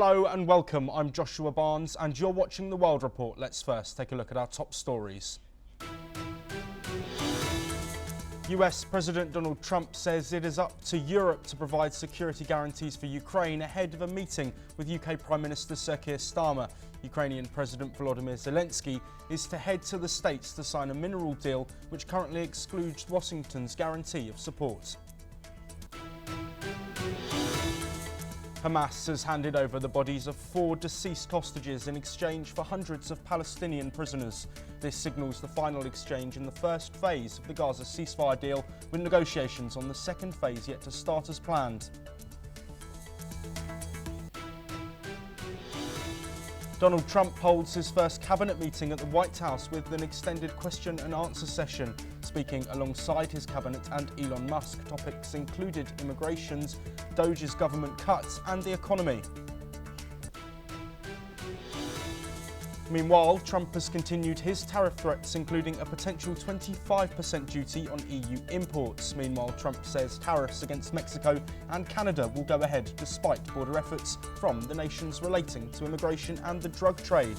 Hello and welcome, I'm Joshua Barnes and you're watching The World Report. Let's first take a look at our top stories. US President Donald Trump says it is up to Europe to provide security guarantees for Ukraine ahead of a meeting with UK Prime Minister Sir Keir Starmer. Ukrainian President Volodymyr Zelensky is to head to the States to sign a mineral deal which currently excludes Washington's guarantee of support. Hamas has handed over the bodies of 4 deceased hostages in exchange for hundreds of Palestinian prisoners. This signals the final exchange in the first phase of the Gaza ceasefire deal, with negotiations on the second phase yet to start as planned. Donald Trump holds his first cabinet meeting at the White House with an extended question and answer session. Speaking alongside his cabinet and Elon Musk, topics included immigrations, Doge's government cuts and the economy. Meanwhile, Trump has continued his tariff threats, including a potential 25% duty on EU imports. Meanwhile, Trump says tariffs against Mexico and Canada will go ahead despite border efforts from the nations relating to immigration and the drug trade.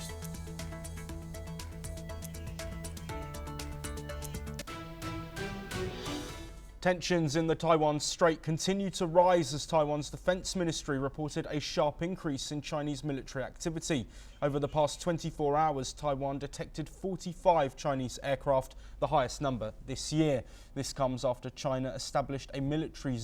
Tensions in the Taiwan Strait continue to rise as Taiwan's defense ministry reported a sharp increase in Chinese military activity. Over the past 24 hours, Taiwan detected 45 Chinese aircraft, the highest number this year. This comes after China established a military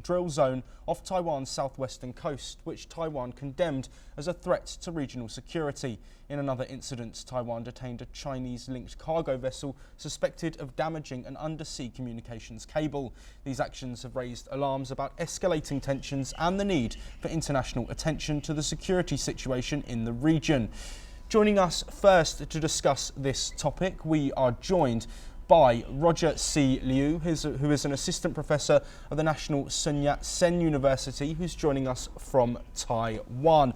drill zone off Taiwan's southwestern coast, which Taiwan condemned as a threat to regional security. In another incident, Taiwan detained a Chinese-linked cargo vessel suspected of damaging an undersea communications cable. These actions have raised alarms about escalating tensions and the need for international attention to the security situation in the region. Joining us first to discuss this topic, we are joined by Roger C. Liu, who is an assistant professor of the National Sun Yat-sen University, who's joining us from Taiwan.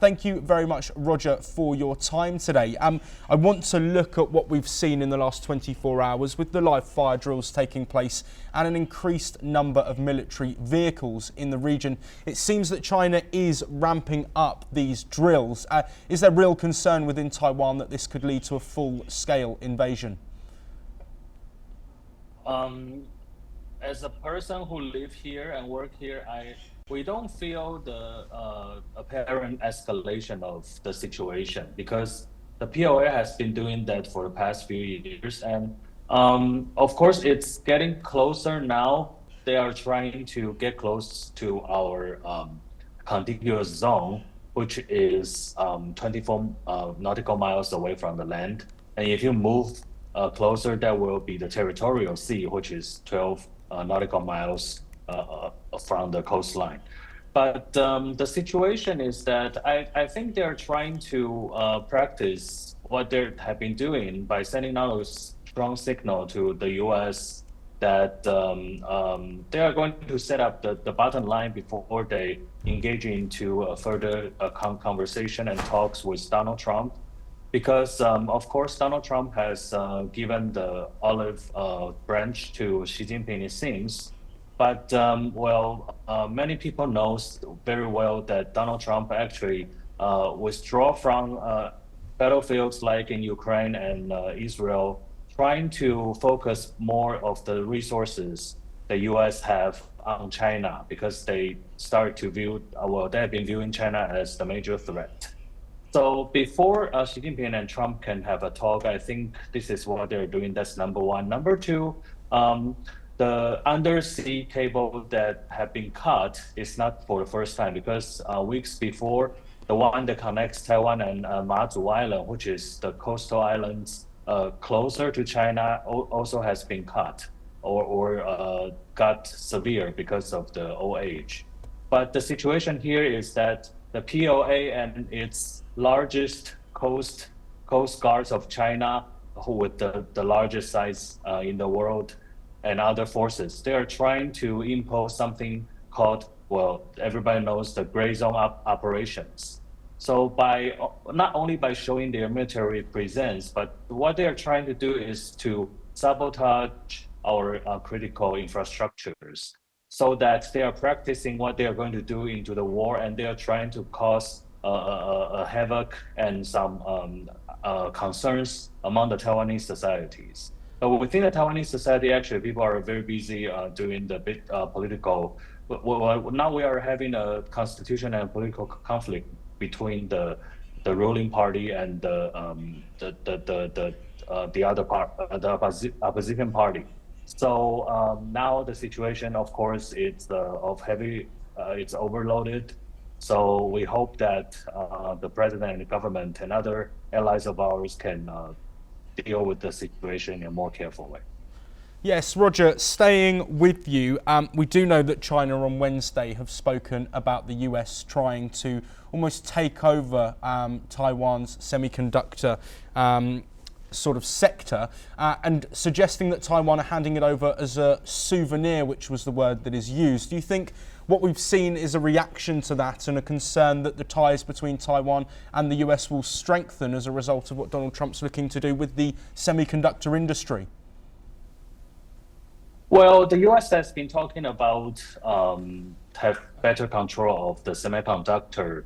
Thank you very much, Roger, for your time today. I want to look at what we've seen in the last 24 hours with the live fire drills taking place and an increased number of military vehicles in the region. It seems that China is ramping up these drills. Is there real concern within Taiwan that this could lead to a full-scale invasion? As a person who live here and work here, we don't feel the apparent escalation of the situation because the POA has been doing that for the past few years, and of course it's getting closer now. They are trying to get close to our contiguous zone, which is 24 nautical miles away from the land, and if you move closer, that will be the territorial sea, which is 12 nautical miles from the coastline. But the situation is that I think they're trying to practice what they have been doing by sending out a strong signal to the US that they are going to set up the bottom line before they engage into further conversation and talks with Donald Trump. Because, of course, Donald Trump has given the olive branch to Xi Jinping, it seems. But, many people know very well that Donald Trump actually withdraw from battlefields like in Ukraine and Israel, trying to focus more of the resources the U.S. have on China because they start to view, they have been viewing China as the major threat. So before Xi Jinping and Trump can have a talk, I think this is what they're doing. That's number one. Number two, the undersea cable that have been cut is not for the first time because weeks before, the one that connects Taiwan and Matsu Island, which is the coastal islands closer to China, also has been cut or got severe because of the old age. But the situation here is that the POA and its largest coast guards of China, who with the largest size in the world, and other forces, they are trying to impose something called, everybody knows, the gray zone operations. So by not only by showing their military presence, but what they are trying to do is to sabotage our critical infrastructures. so that they are practicing what they are going to do into the war, and they are trying to cause a havoc and some concerns among the Taiwanese societies. But within the Taiwanese society, actually, people are very busy doing the big political. Well, now we are having a constitutional and political conflict between the ruling party and the other part, the opposition party. So now the situation, of course, it's of heavy, it's overloaded. So we hope that the president and the government and other allies of ours can deal with the situation in a more careful way. Yes, Roger, staying with you, we do know that China on Wednesday have spoken about the US trying to almost take over Taiwan's semiconductor sort of sector and suggesting that Taiwan are handing it over as a souvenir, which was the word that is used. Do you think what we've seen is a reaction to that and a concern that the ties between Taiwan and the US will strengthen as a result of what Donald Trump's looking to do with the semiconductor industry? Well, the US has been talking about have better control of the semiconductor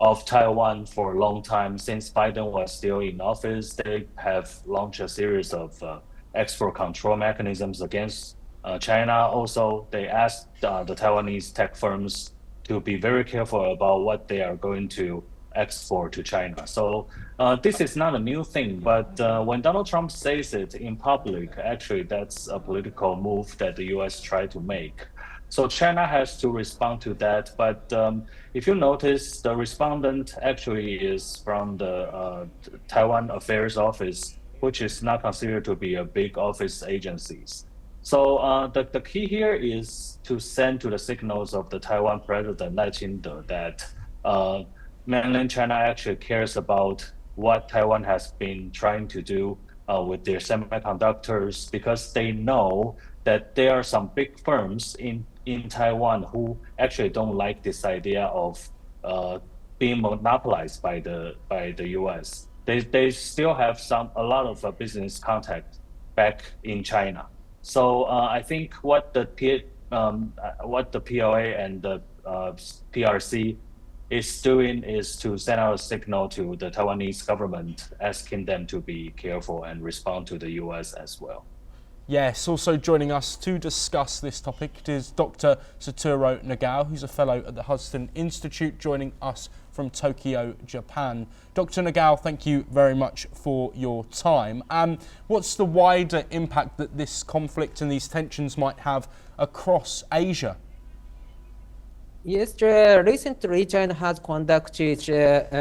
of Taiwan for a long time. Since Biden was still in office, they have launched a series of export control mechanisms against China. Also, they asked the Taiwanese tech firms to be very careful about what they are going to export to China. So this is not a new thing, but when Donald Trump says it in public, actually that's a political move that the US tried to make. So China has to respond to that. But if you notice, the respondent actually is from the Taiwan Affairs Office, which is not considered to be a big office agencies. So the key here is to send to the signals of the Taiwan President Lai Ching-te that mainland China actually cares about what Taiwan has been trying to do with their semiconductors, because they know that there are some big firms in Taiwan who actually don't like this idea of being monopolized by the US. They still have a lot of business contact back in China. So I think what the PLA and the PRC is doing is to send out a signal to the Taiwanese government, asking them to be careful and respond to the US as well. Yes, also joining us to discuss this topic is Dr. Satoru Nagao, who's a fellow at the Hudson Institute, joining us from Tokyo, Japan. Dr. Nagao, thank you very much for your time. What's the wider impact that this conflict and these tensions might have across Asia? Yes, recently China has conducted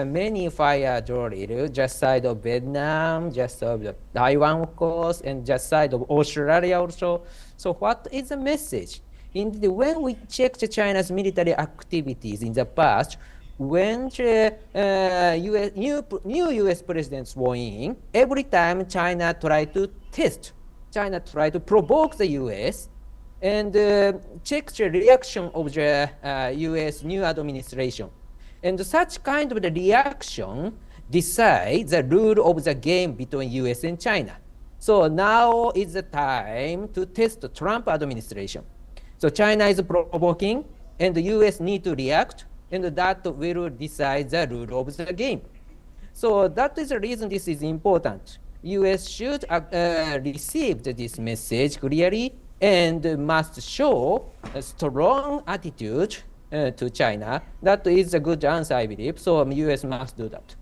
many fire drills just side of Vietnam, just side of Taiwan, of course, and just side of Australia also. So what is the message? Indeed, when we checked China's military activities in the past, when new US presidents were in, every time China tried to provoke the US, and check the reaction of the US new administration. And such kind of the reaction decides the rule of the game between US and China. So now is the time to test the Trump administration. So China is provoking, and the US need to react, and that will decide the rule of the game. So that is the reason this is important. US should receive this message clearly and must show a strong attitude to China. That is a good answer, I believe. So US must do that.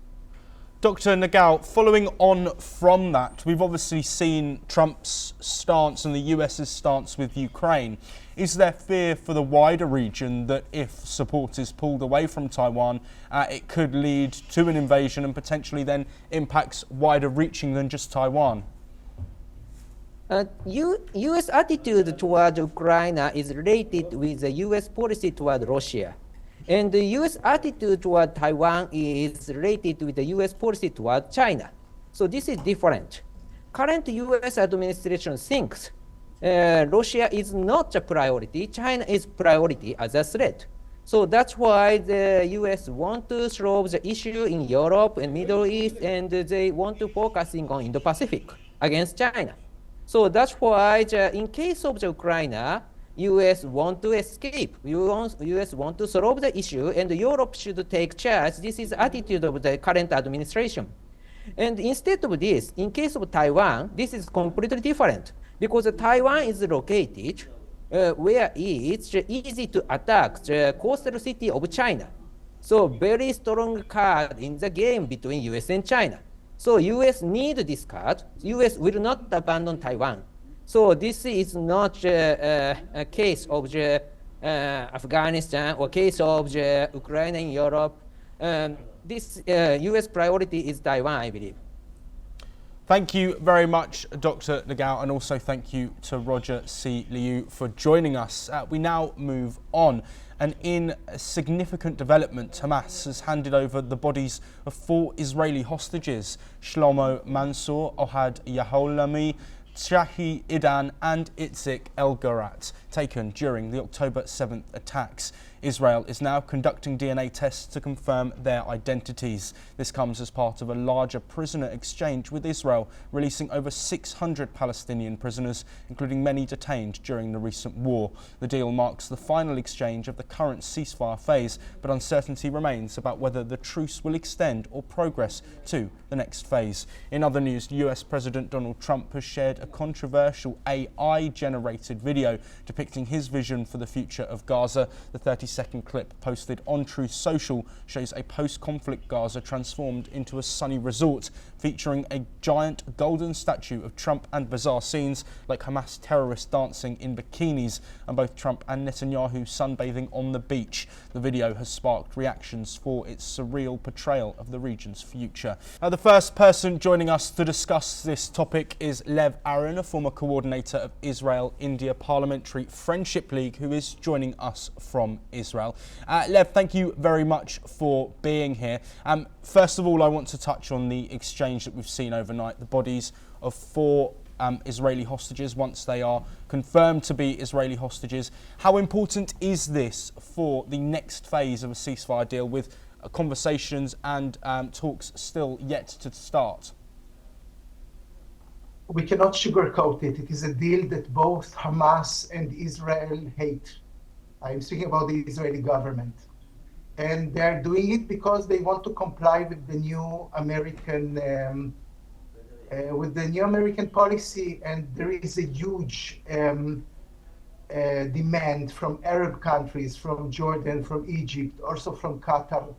Dr. Nagao, following on from that, we've obviously seen Trump's stance and the US's stance with Ukraine. Is there fear for the wider region that if support is pulled away from Taiwan, it could lead to an invasion and potentially then impacts wider reaching than just Taiwan? U.S. attitude toward Ukraine is related with the U.S. policy toward Russia. And the U.S. attitude toward Taiwan is related with the U.S. policy toward China. So this is different. Current U.S. administration thinks Russia is not a priority, China is priority as a threat. So that's why the U.S. want to solve the issue in Europe and Middle East, and they want to focusing on Indo-Pacific against China. So that's why in case of the Ukraine, U.S. want to escape. U.S. want to solve the issue, and Europe should take charge. This is the attitude of the current administration. And instead of this, in case of Taiwan, this is completely different because Taiwan is located where it's easy to attack the coastal city of China. So very strong card in the game between US and China. So US need this card. US will not abandon Taiwan. So this is not a case of the Afghanistan or case of the Ukraine and Europe. This US priority is Taiwan, I believe. Thank you very much, Dr. Nagao, and also thank you to Roger C. Liu for joining us. We now move on. And in a significant development, Hamas has handed over the bodies of 4 Israeli hostages, Shlomo Mansour, Ohad Yaholami, Shahi Idan and Itzik El-Garat, taken during the October 7th attacks. Israel is now conducting DNA tests to confirm their identities. This comes as part of a larger prisoner exchange with Israel, releasing over 600 Palestinian prisoners, including many detained during the recent war. The deal marks the final exchange of the current ceasefire phase, but uncertainty remains about whether the truce will extend or progress to the next phase. In other news, US President Donald Trump has shared a controversial AI-generated video depicting his vision for the future of Gaza. The 30-second clip posted on Truth Social shows a post-conflict Gaza transformed into a sunny resort, featuring a giant golden statue of Trump and bizarre scenes like Hamas terrorists dancing in bikinis and both Trump and Netanyahu sunbathing on the beach. The video has sparked reactions for its surreal portrayal of the region's future. The first person joining us to discuss this topic is Lev Aaron, a former coordinator of Israel-India Parliamentary Friendship League, who is joining us from Israel. Lev, thank you very much for being here. First of all, I want to touch on the exchange that we've seen overnight, the bodies of 4 Israeli hostages once they are confirmed to be Israeli hostages. How important is this for the next phase of a ceasefire deal with conversations and talks still yet to start? We cannot sugarcoat it. It is a deal that both Hamas and Israel hate. I'm speaking about the Israeli government. And they're doing it because they want to comply with the new American policy. And there is a huge demand from Arab countries, from Jordan, from Egypt, also from Qatar,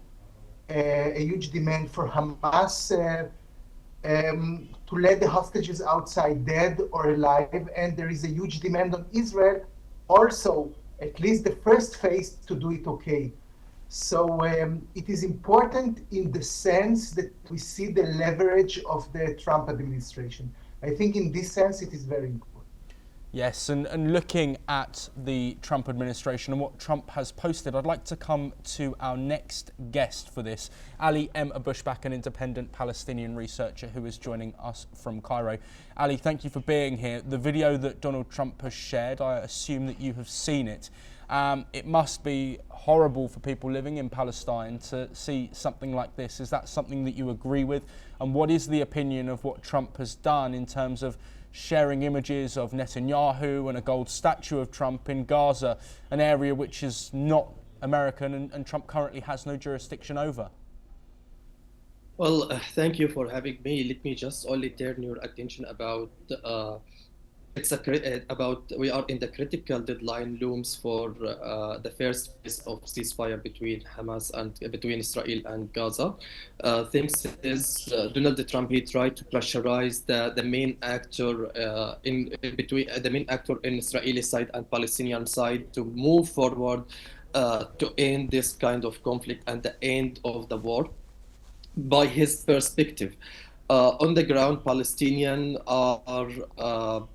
a huge demand for Hamas to let the hostages outside dead or alive. And there is a huge demand on Israel also, at least the first phase, to do it okay. So it is important in the sense that we see the leverage of the Trump administration. I think in this sense it is very important. Yes, and looking at the Trump administration and what Trump has posted, I'd like to come to our next guest for this, Ali M. Abushbak, an independent Palestinian researcher who is joining us from Cairo. Ali, thank you for being here. The video that Donald Trump has shared, I assume that you have seen it. It must be horrible for people living in Palestine to see something like this. Is that something that you agree with? And what is the opinion of what Trump has done in terms of sharing images of Netanyahu and a gold statue of Trump in Gaza, an area which is not American and Trump currently has no jurisdiction over? Well, thank you for having me. Let me just only turn your attention about we are in the critical deadline looms for the first phase of ceasefire between Hamas and between Israel and Gaza. Things is Donald Trump, he tried to pressurize the main actor in between the main actor in Israeli side and Palestinian side to move forward to end this kind of conflict and the end of the war. By his perspective, on the ground, Palestinians are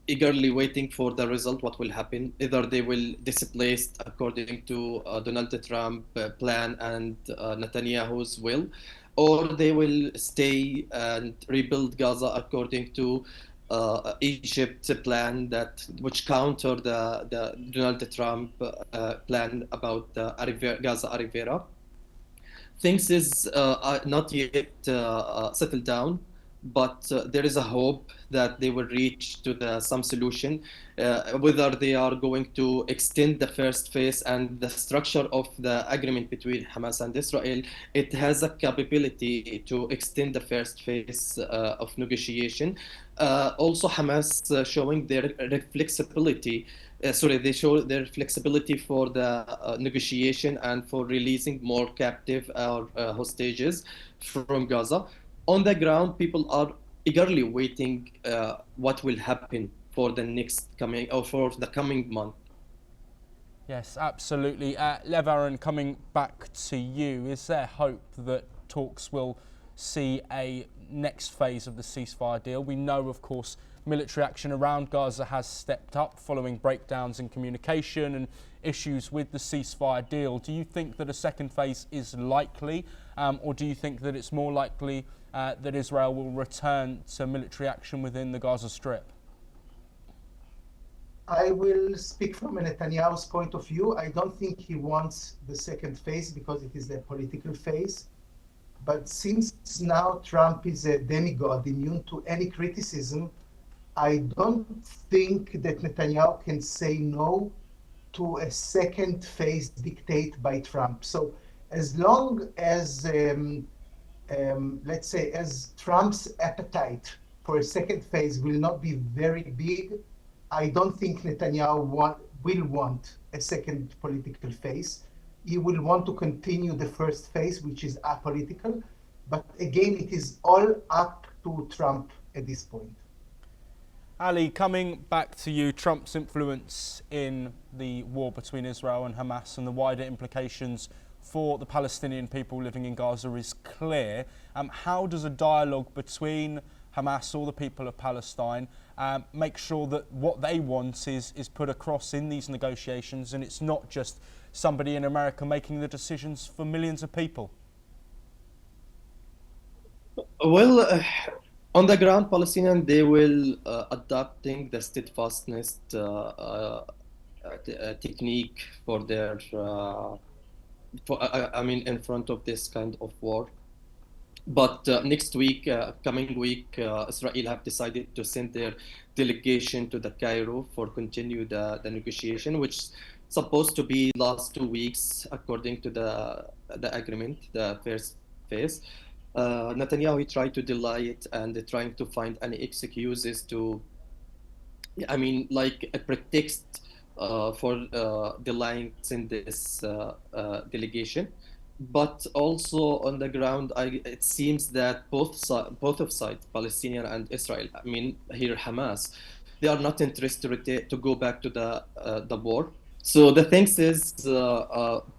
eagerly waiting for the result, what will happen. Either they will displace according to Donald Trump plan and Netanyahu's will, or they will stay and rebuild Gaza according to Egypt's plan, which counter the Donald Trump plan about the Gaza Rivera. Things is not yet settled down, but there is a hope that they will reach to some solution. Whether they are going to extend the first phase, and the structure of the agreement between Hamas and Israel, it has a capability to extend the first phase of negotiation. Also, Hamas showing their flexibility. They show their flexibility for the negotiation and for releasing more captive or hostages from Gaza. On the ground, people are eagerly waiting what will happen for the next coming or for the coming month. Yes, absolutely. Lev-Aaron, coming back to you, is there hope that talks will see a next phase of the ceasefire deal? We know, of course, military action around Gaza has stepped up following breakdowns in communication and issues with the ceasefire deal. Do you think that a second phase is likely, or do you think that it's more likely that Israel will return to military action within the Gaza Strip? I will speak from Netanyahu's point of view. I don't think he wants the second phase because it is a political phase. But since now Trump is a demigod immune to any criticism, I don't think that Netanyahu can say no to a second phase dictated by Trump. So as long as, let's say, as Trump's appetite for a second phase will not be very big, I don't think Netanyahu will want a second political phase. He will want to continue the first phase, which is apolitical. But again, it is all up to Trump at this point. Ali, coming back to you, Trump's influence in the war between Israel and Hamas and the wider implications for the Palestinian people living in Gaza is clear. How does a dialogue between Hamas or the people of Palestine make sure that what they want is put across in these negotiations, and it's not just somebody in America making the decisions for millions of people? Well, on the ground, Palestinians, they will adopting the steadfastness technique for their, in front of this kind of war. But next week, coming week, Israel have decided to send their delegation to the Cairo for continue the negotiation, which is supposed to be last 2 weeks according to the agreement, the first phase. Netanyahu, he tried to delay it and trying to find any excuses to, like a pretext for delaying in this delegation. But also on the ground, it seems that both of sides, Palestinian and Israel, here Hamas, they are not interested to go back to the war. So the thing is,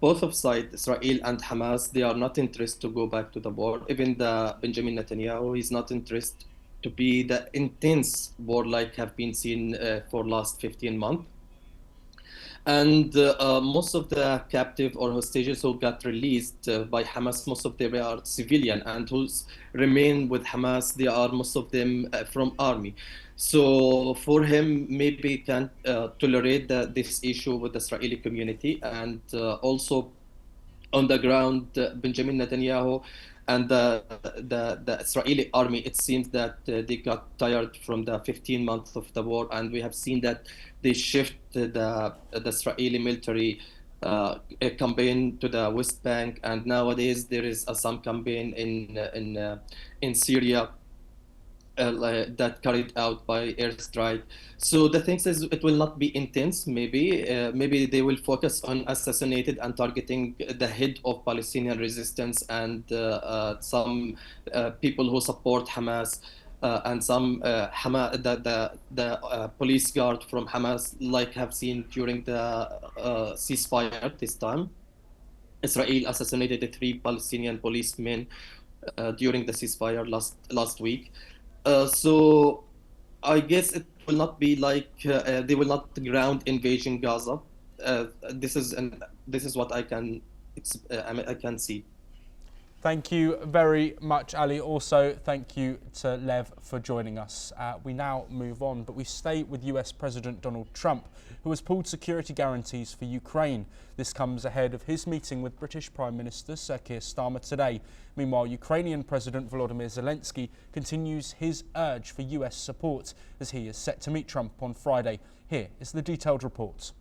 both of sides, Israel and Hamas, they are not interested to go back to the war. Even the Benjamin Netanyahu is not interested to be the intense war like have been seen for last 15 months. And most of the captive or hostages who got released by Hamas, most of them are civilian, and who remain with Hamas, they are most of them from army. So for him, maybe can tolerate this issue with the Israeli community. And also on the ground, Benjamin Netanyahu and the Israeli army, it seems that they got tired from the 15 months of the war, and we have seen that they shift the Israeli military campaign to the West Bank, and nowadays there is some campaign in Syria that carried out by airstrike. So the thing is, it will not be intense. Maybe they will focus on assassinated and targeting the head of Palestinian resistance and some people who support Hamas and some the police guard from Hamas, like have seen during the ceasefire this time. Israel assassinated 3 Palestinian policemen during the ceasefire last week. So I guess it will not be like they will not ground invasion Gaza. This is what I can see. Thank you very much, Ali. Also, thank you to Lev for joining us. We now move on, but we stay with US President Donald Trump, who has pulled security guarantees for Ukraine. This comes ahead of his meeting with British Prime Minister Sir Keir Starmer today. Meanwhile, Ukrainian President Volodymyr Zelensky continues his urge for US support as he is set to meet Trump on Friday. Here is the detailed report.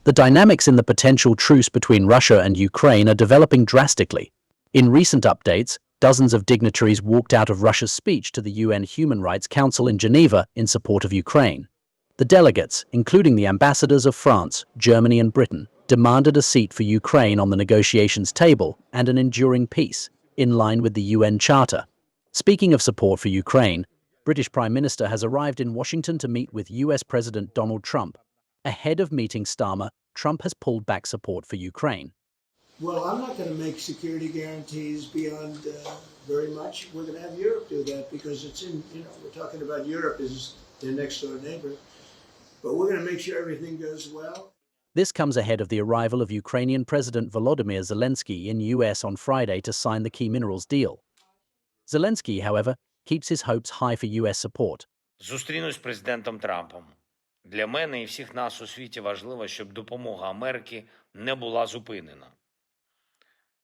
The dynamics in the potential truce between Russia and Ukraine are developing drastically. In recent updates, dozens of dignitaries walked out of Russia's speech to the UN Human Rights Council in Geneva in support of Ukraine. The delegates, including the ambassadors of France, Germany and Britain, demanded a seat for Ukraine on the negotiations table and an enduring peace, in line with the UN Charter. Speaking of support for Ukraine, British Prime Minister has arrived in Washington to meet with US President Donald Trump. Ahead of meeting Starmer, Trump has pulled back support for Ukraine. Well, I'm not going to make security guarantees beyond very much. We're going to have Europe do that because it's in, we're talking about Europe as their next door neighbor. But we're going to make sure everything goes well. This comes ahead of the arrival of Ukrainian President Volodymyr Zelensky in US on Friday to sign the key minerals deal. Zelensky, however, keeps his hopes high for US support. Зустрінусь з президентом Трампом. Для мене і всіх нас у світі важливо, щоб допомога Америки не була зупинена.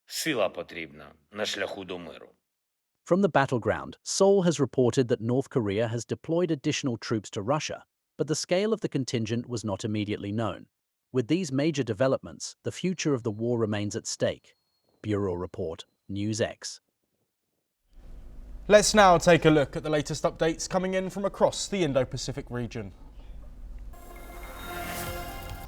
Сила потрібна на шляху до миру. From the battleground, Seoul has reported that North Korea has deployed additional troops to Russia, but the scale of the contingent was not immediately known. With these major developments, the future of the war remains at stake. Bureau Report, NewsX. Let's now take a look at the latest updates coming in from across the Indo-Pacific region.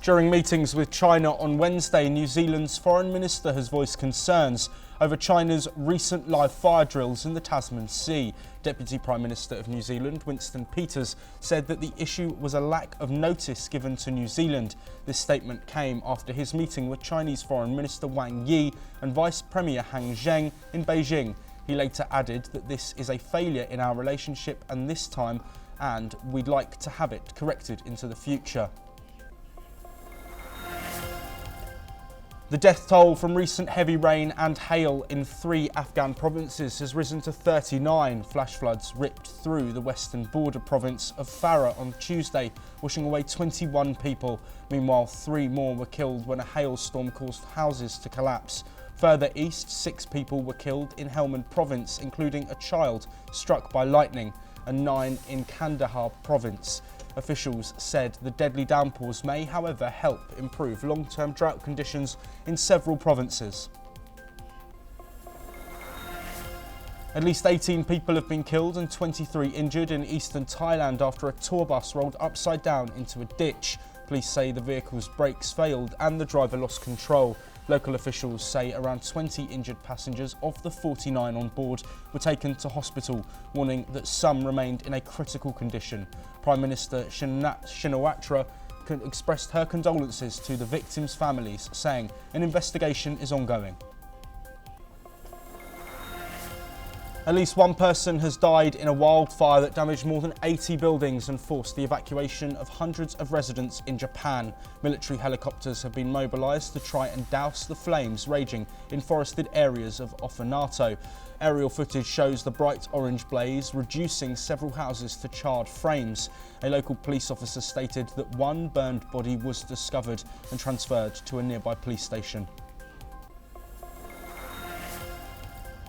During meetings with China on Wednesday, New Zealand's foreign minister has voiced concerns over China's recent live fire drills in the Tasman Sea. Deputy Prime Minister of New Zealand, Winston Peters, said that the issue was a lack of notice given to New Zealand. This statement came after his meeting with Chinese Foreign Minister Wang Yi and Vice Premier Han Zheng in Beijing. He later added that this is a failure in our relationship and this time, and we'd like to have it corrected into the future. The death toll from recent heavy rain and hail in 3 Afghan provinces has risen to 39. Flash floods ripped through the western border province of Farah on Tuesday, washing away 21 people. Meanwhile, 3 more were killed when a hailstorm caused houses to collapse. Further east, 6 people were killed in Helmand province, including a child struck by lightning, and 9 in Kandahar province. Officials said the deadly downpours may, however, help improve long-term drought conditions in several provinces. At least 18 people have been killed and 23 injured in eastern Thailand after a tour bus rolled upside down into a ditch. Police say the vehicle's brakes failed and the driver lost control. Local officials say around 20 injured passengers of the 49 on board were taken to hospital, warning that some remained in a critical condition. Prime Minister Shinawatra expressed her condolences to the victims' families, saying an investigation is ongoing. At least 1 person has died in a wildfire that damaged more than 80 buildings and forced the evacuation of hundreds of residents in Japan. Military helicopters have been mobilised to try and douse the flames raging in forested areas of Ofinato. Aerial footage shows the bright orange blaze reducing several houses to charred frames. A local police officer stated that 1 burned body was discovered and transferred to a nearby police station.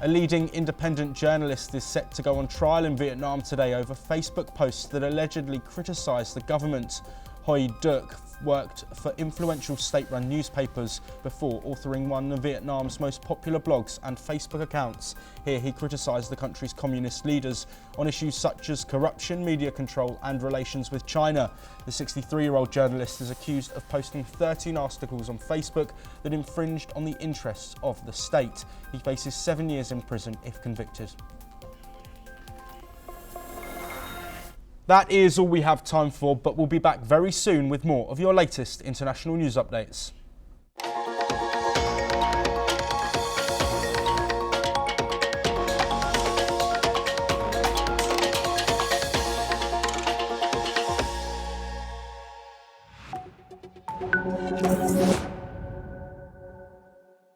A leading independent journalist is set to go on trial in Vietnam today over Facebook posts that allegedly criticised the government. Hoi Duc worked for influential state-run newspapers before authoring one of Vietnam's most popular blogs and Facebook accounts. Here he criticised the country's communist leaders on issues such as corruption, media control and relations with China. The 63-year-old journalist is accused of posting 13 articles on Facebook that infringed on the interests of the state. He faces 7 years in prison if convicted. That is all we have time for, but we'll be back very soon with more of your latest international news updates.